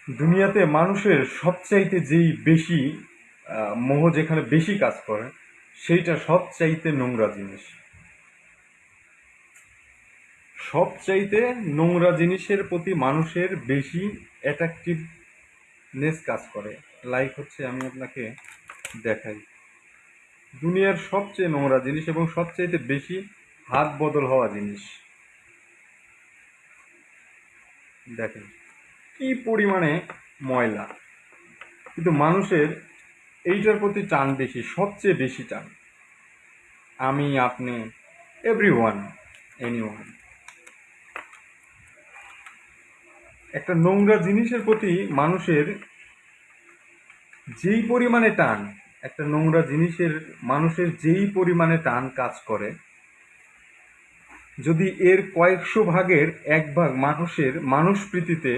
দুনিয়াতে মানুষের সবচাইতে যেই বেশি মোহ যেখানে বেশি কাজ করে সেইটা সবচাইতে নোংরা জিনিস। সবচাইতে নোংরা জিনিসের প্রতি মানুষের বেশি অ্যাট্রাকটিভনেস কাজ করে। লাইক হচ্ছে, আমি আপনাকে দেখাই, দুনিয়ার সবচেয়ে নোংরা জিনিস এবং সবচাইতে বেশি হাত বদল হওয়া জিনিস। দেখেন কি পরিমাণে ময়লা, কিন্তু মানুষের এইটার প্রতি টান বেশি, সবচেয়ে বেশি টান। আমি, আপনি, এভরিওয়ান, এনিওয়ান, একটা নোংরা জিনিসের প্রতি মানুষের যেই পরিমাণে টান, একটা নোংরা জিনিসের মানুষের যেই পরিমাণে টান কাজ করে, যদি এর কয়েকশো ভাগের এক ভাগ মানুষের মানুষ প্রীতিতে